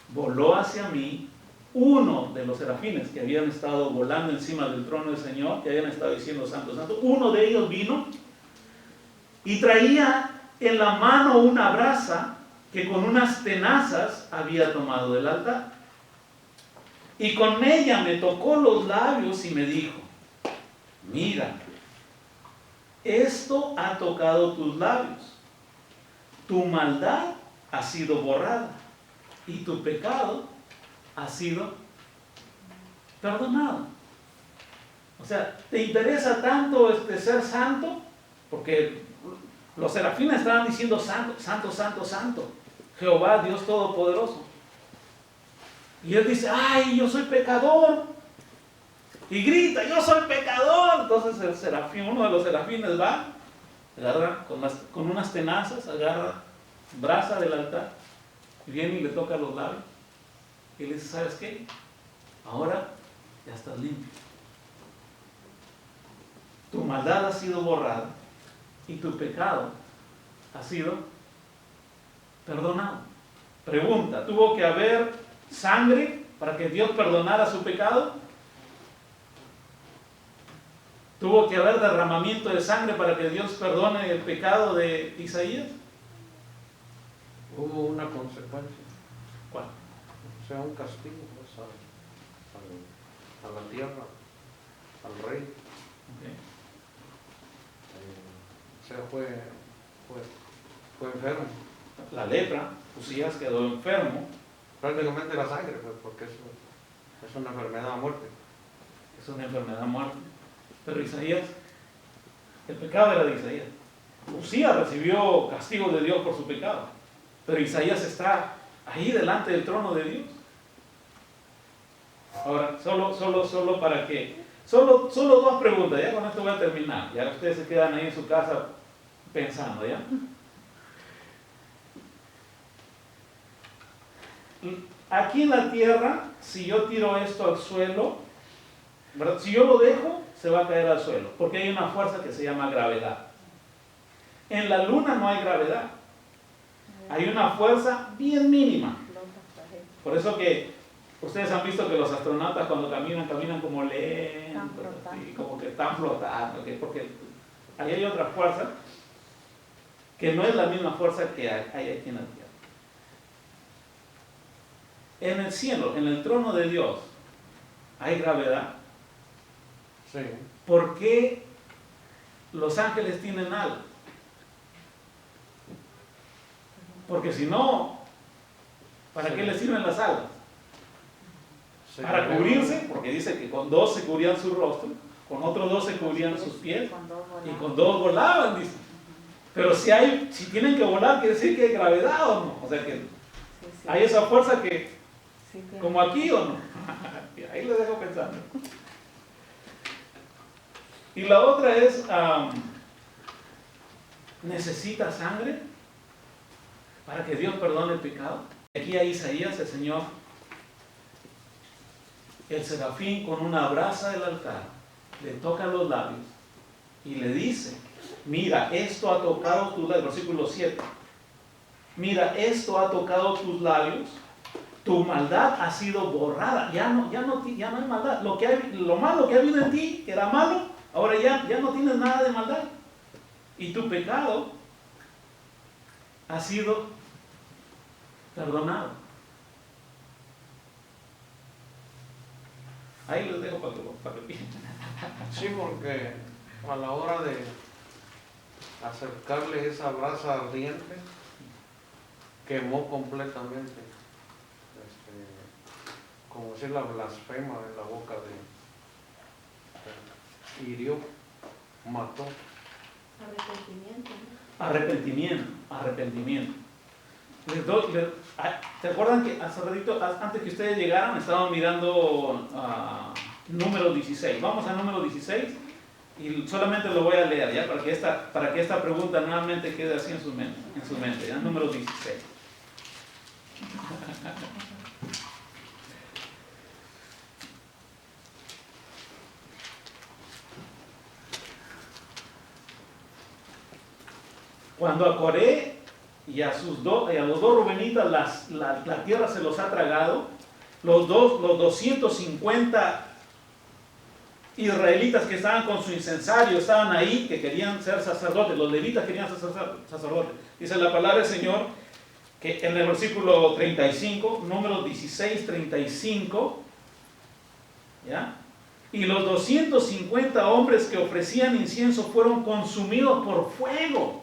voló hacia mí uno de los serafines que habían estado volando encima del trono del Señor, que habían estado diciendo santo, santo. Uno de ellos vino y traía en la mano una brasa que con unas tenazas había tomado del altar. Y con ella me tocó los labios y me dijo, mira, esto ha tocado tus labios. Tu maldad ha sido borrada y tu pecado ha sido perdonado. O sea, ¿te interesa tanto ser santo? Porque los serafines estaban diciendo santo, santo, santo, santo, Jehová Dios Todopoderoso. Y él dice, ay, yo soy pecador. Y grita, yo soy pecador. Entonces el serafín, uno de los serafines va, agarra con unas tenazas, agarra brasa del altar, y viene y le toca los labios, y le dice, ¿sabes qué? Ahora ya estás limpio. Tu maldad ha sido borrada, y tu pecado ha sido perdonado. Pregunta, ¿tuvo que haber sangre para que Dios perdonara su pecado? ¿Tuvo que haber derramamiento de sangre para que Dios perdone el pecado de Isaías? Hubo una consecuencia. ¿Cuál? O sea, un castigo pues, a la tierra, al rey. Okay. O sea, fue enfermo. La lepra, Usías quedó enfermo. Prácticamente la sangre, pues, porque eso es una enfermedad a muerte. Es una enfermedad a muerte. Pero Isaías, el pecado era de Isaías. Usías recibió castigo de Dios por su pecado. Pero Isaías está ahí delante del trono de Dios. Ahora, solo para que... Solo dos preguntas, ya con esto voy a terminar. Ya ustedes se quedan ahí en su casa pensando, ¿ya? Aquí en la tierra, si yo tiro esto al suelo, ¿verdad? Si yo lo dejo, se va a caer al suelo, porque hay una fuerza que se llama gravedad. En la luna no hay gravedad, hay una fuerza bien mínima. Por eso que ustedes han visto que los astronautas cuando caminan como lentos, así, como que están flotando, porque ahí hay otra fuerza que no es la misma fuerza que hay aquí en la tierra. En el cielo, en el trono de Dios, hay gravedad. Sí. ¿Por qué los ángeles tienen alas? Porque si no, ¿para qué les sirven las alas? Sí, Para cubrirse, porque dice que con 2 se cubrían su rostro, con otros 2 se cubrían sus pies, y con 2 volaban, dice. Pero si tienen que volar, quiere decir que hay gravedad o no. O sea que hay esa fuerza que, como aquí o no. Ahí les dejo pensando. Y la otra es, ¿necesita sangre para que Dios perdone el pecado? Aquí a Isaías, el Señor, el serafín con una brasa del altar, le toca los labios y le dice, mira, esto ha tocado tus labios, versículo 7. Mira, esto ha tocado tus labios, tu maldad ha sido borrada, ya no hay maldad. Lo malo que ha habido en ti, que era malo, ahora ya no tienes nada de maldad. Y tu pecado ha sido perdonado. Ahí les dejo para que piensen. Sí, porque a la hora de acercarle esa brasa ardiente, quemó completamente, como decir, la blasfema en la boca de hirió, mató. Arrepentimiento. ¿Te acuerdan que hace ratito, antes que ustedes llegaran, estaban mirando número 16? Vamos a número 16 y solamente lo voy a leer, ¿ya? Para que esta pregunta nuevamente quede así en su mente, ¿ya? Número 16. Cuando a Coré y a los 2 rubenitas la tierra se los ha tragado, los 250 israelitas que estaban con su incensario estaban ahí, que querían ser sacerdotes, los levitas querían ser sacerdotes. Dice la palabra del Señor que en el versículo 35, número 16, 35, ¿ya? Y los 250 hombres que ofrecían incienso fueron consumidos por fuego.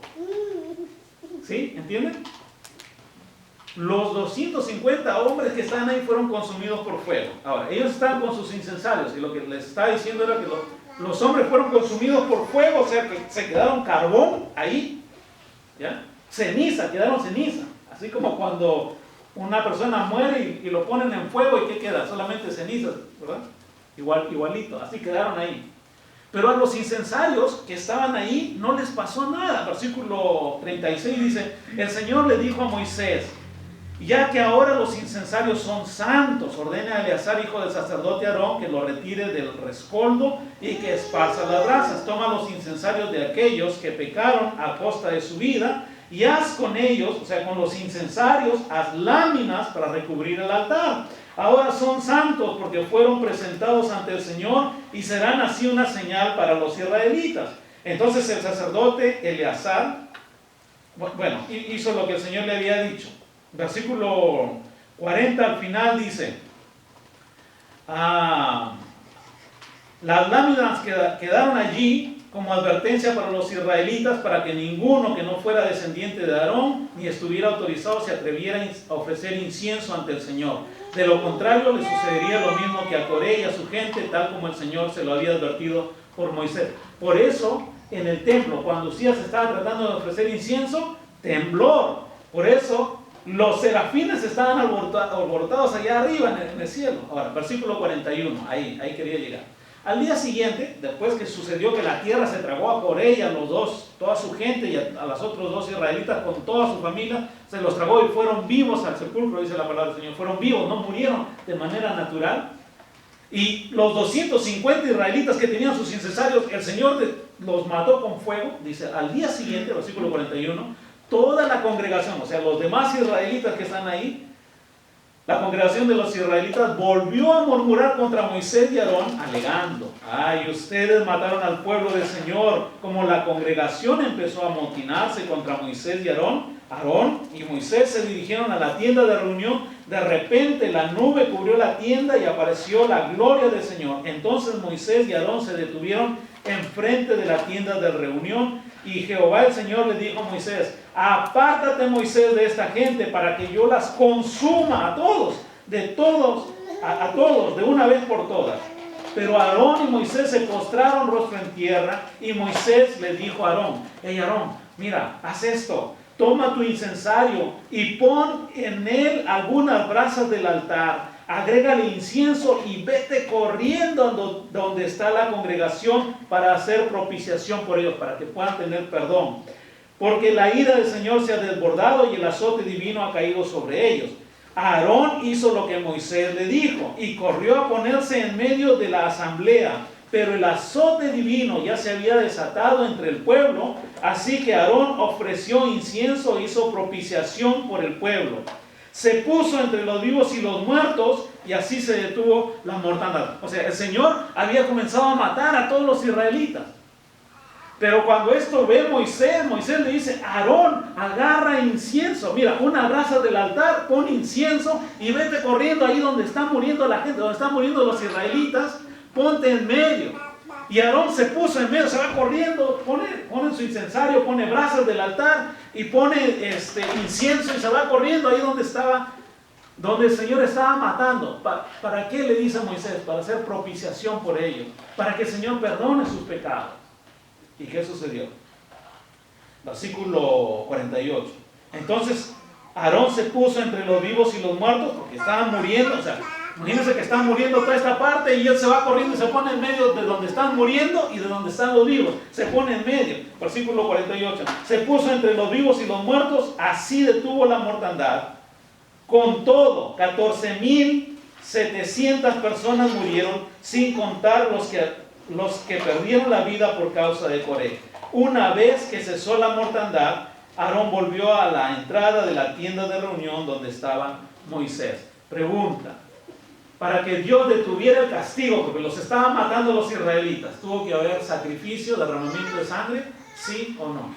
¿Sí? ¿Entienden? Los 250 hombres que están ahí fueron consumidos por fuego. Ahora, ellos están con sus incensarios y lo que les estaba diciendo era que los hombres fueron consumidos por fuego, o sea que se quedaron carbón ahí, ¿ya? Quedaron ceniza. Así como cuando una persona muere y lo ponen en fuego y ¿qué queda? Solamente cenizas, ¿verdad? Igualito, así quedaron ahí. Pero a los incensarios que estaban ahí no les pasó nada. Versículo 36 dice, el Señor le dijo a Moisés, ya que ahora los incensarios son santos, ordena a Eleazar, hijo del sacerdote Aarón, que lo retire del rescoldo y que esparza las brasas. Toma los incensarios de aquellos que pecaron a costa de su vida y haz con ellos, o sea, con los incensarios, haz láminas para recubrir el altar. Ahora son santos porque fueron presentados ante el Señor y serán así una señal para los israelitas. Entonces el sacerdote Eleazar, hizo lo que el Señor le había dicho. Versículo 40 al final dice, las láminas quedaron allí como advertencia para los israelitas, para que ninguno que no fuera descendiente de Aarón ni estuviera autorizado se atreviera a ofrecer incienso ante el Señor. De lo contrario, le sucedería lo mismo que a Coré y a su gente, tal como el Señor se lo había advertido por Moisés. Por eso, en el templo, cuando Usías estaba tratando de ofrecer incienso, temblor. Por eso, los serafines estaban alborotados allá arriba en el cielo. Ahora, versículo 41, ahí quería llegar. Al día siguiente, después que sucedió que la tierra se tragó a Coré y a los dos, toda su gente y a los otros 2 israelitas con toda su familia, se los tragó y fueron vivos al sepulcro, dice la palabra del Señor. Fueron vivos, no murieron de manera natural. Y los 250 israelitas que tenían sus incensarios, el Señor los mató con fuego. Dice, al día siguiente, versículo 41, toda la congregación, o sea, los demás israelitas que están ahí, la congregación de los israelitas volvió a murmurar contra Moisés y Aarón, alegando, ay, ustedes mataron al pueblo del Señor. Como la congregación empezó a amotinarse contra Moisés y Aarón y Moisés se dirigieron a la tienda de reunión. De repente la nube cubrió la tienda y apareció la gloria del Señor. Entonces Moisés y Aarón se detuvieron enfrente de la tienda de reunión, y Jehová el Señor le dijo a Moisés, apártate, Moisés, de esta gente para que yo las consuma a todos, a todos, de una vez por todas. Pero Aarón y Moisés se postraron rostro en tierra, y Moisés le dijo a Aarón, hey Aarón, mira, haz esto, toma tu incensario y pon en él algunas brasas del altar, agrégale incienso y vete corriendo donde está la congregación para hacer propiciación por ellos, para que puedan tener perdón. Porque la ira del Señor se ha desbordado y el azote divino ha caído sobre ellos. Aarón hizo lo que Moisés le dijo y corrió a ponerse en medio de la asamblea. Pero el azote divino ya se había desatado entre el pueblo, así que Aarón ofreció incienso e hizo propiciación por el pueblo. Se puso entre los vivos y los muertos, y así se detuvo la mortandad. O sea, el Señor había comenzado a matar a todos los israelitas. Pero cuando esto ve Moisés le dice, Aarón, agarra incienso. Mira, una brasa del altar, pon incienso y vete corriendo ahí donde está muriendo la gente, donde están muriendo los israelitas. Ponte en medio. Y Aarón se puso en medio, se va corriendo, pone su incensario, pone brasas del altar y pone incienso y se va corriendo ahí donde el Señor estaba matando. ¿Para qué le dice a Moisés? Para hacer propiciación por ellos, para que el Señor perdone sus pecados. ¿Y qué sucedió? Versículo 48. Entonces Aarón se puso entre los vivos y los muertos, porque estaban muriendo, o sea, imagínense que están muriendo toda esta parte y él se va corriendo y se pone en medio de donde están muriendo y de donde están los vivos. Se pone en medio. Versículo 48. Se puso entre los vivos y los muertos, así detuvo la mortandad. Con todo, 14,700 personas murieron, sin contar los que perdieron la vida por causa de Coré. Una vez que cesó la mortandad, Aarón volvió a la entrada de la tienda de reunión donde estaba Moisés. Pregunta. Para que Dios detuviera el castigo, porque los estaban matando los israelitas, ¿tuvo que haber sacrificio, derramamiento de sangre? ¿Sí o no?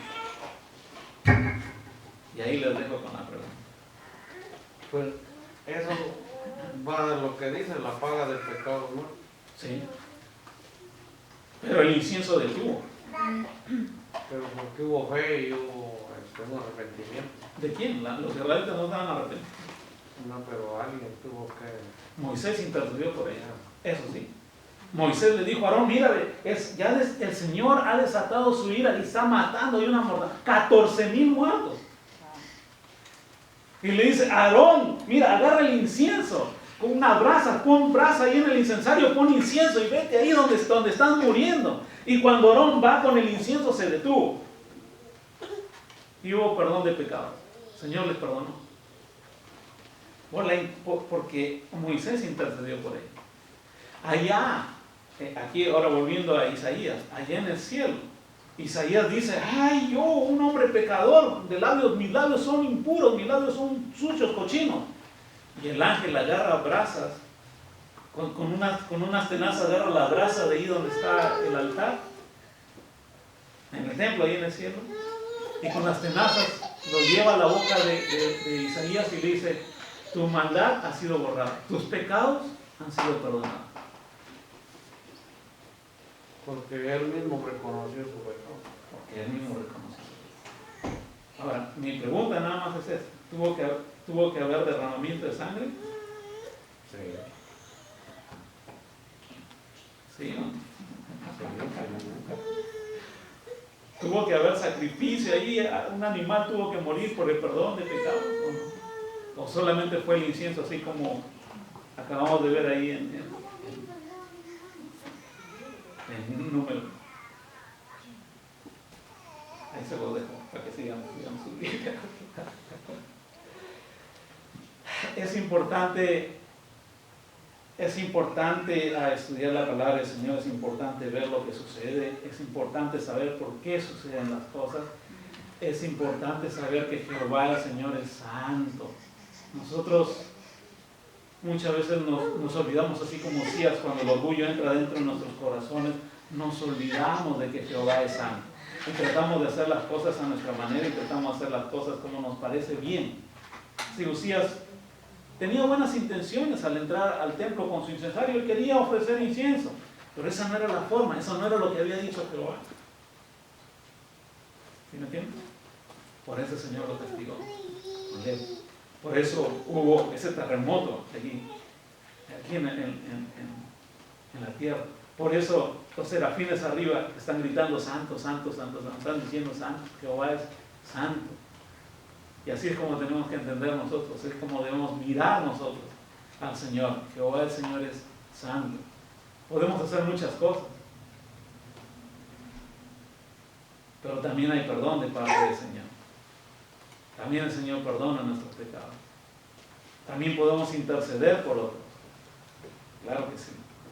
Y ahí les dejo con la pregunta. Pues eso va de lo que dice la paga del pecado, ¿no? Sí. Pero el incienso detuvo. Pero porque hubo fe y hubo un arrepentimiento. ¿De quién? Los israelitas no estaban arrepentidos. No, pero alguien tuvo que... Moisés intercedió por ella. Eso sí. Moisés le dijo a Aarón, mira, el Señor ha desatado su ira y está matando y una mortandad. 14,000 muertos. Y le dice, Aarón, mira, agarra el incienso con una brasa, pon brasa ahí en el incensario, pon incienso y vete ahí donde están muriendo. Y cuando Aarón va con el incienso se detuvo. Y hubo perdón de pecados. El Señor les perdonó. Porque Moisés intercedió por él. Allá, aquí ahora volviendo a Isaías, allá en el cielo, Isaías dice, ay, yo, un hombre pecador, mis labios son impuros, mis labios son sucios, cochinos. Y el ángel agarra brasas, con unas tenazas agarra la brasa de ahí donde está el altar, en el templo, ahí en el cielo, y con las tenazas lo lleva a la boca de Isaías y le dice, tu maldad ha sido borrada, tus pecados han sido perdonados. Porque él mismo reconoció su pecado. Porque él mismo reconoció. Ahora, mi pregunta nada más es esta. ¿Tuvo que haber derramamiento de sangre? Sí. ¿Sí, no? ¿Tuvo que haber sacrificio allí? ¿Un animal tuvo que morir por el perdón de pecados? ¿O no? ¿O solamente fue el incienso así como acabamos de ver ahí en un número? Ahí se lo dejo para que sigamos su Biblia. Es importante Es importante estudiar la palabra del Señor, es importante ver lo que sucede, es importante saber por qué suceden las cosas, es importante saber que Jehová el Señor es santo. Nosotros muchas veces nos olvidamos, así como decías, cuando el orgullo entra dentro de nuestros corazones, nos olvidamos de que Jehová es santo. Y tratamos de hacer las cosas a nuestra manera y tratamos de hacer las cosas como nos parece bien. Si Usías tenía buenas intenciones al entrar al templo con su incensario, él quería ofrecer incienso, pero esa no era la forma, eso no era lo que había dicho Jehová. ¿Sí me entiendes? Por eso el Señor lo castigó. Por eso hubo ese terremoto aquí en la tierra. Por eso los serafines arriba están gritando santo, santo, santo, santo, están diciendo santo, Jehová es santo. Y así es como tenemos que entender nosotros, es como debemos mirar nosotros al Señor. Jehová el Señor es santo. Podemos hacer muchas cosas, pero también hay perdón de parte del Señor. También el Señor perdona nuestros pecados. También podemos interceder por otros. Claro que sí.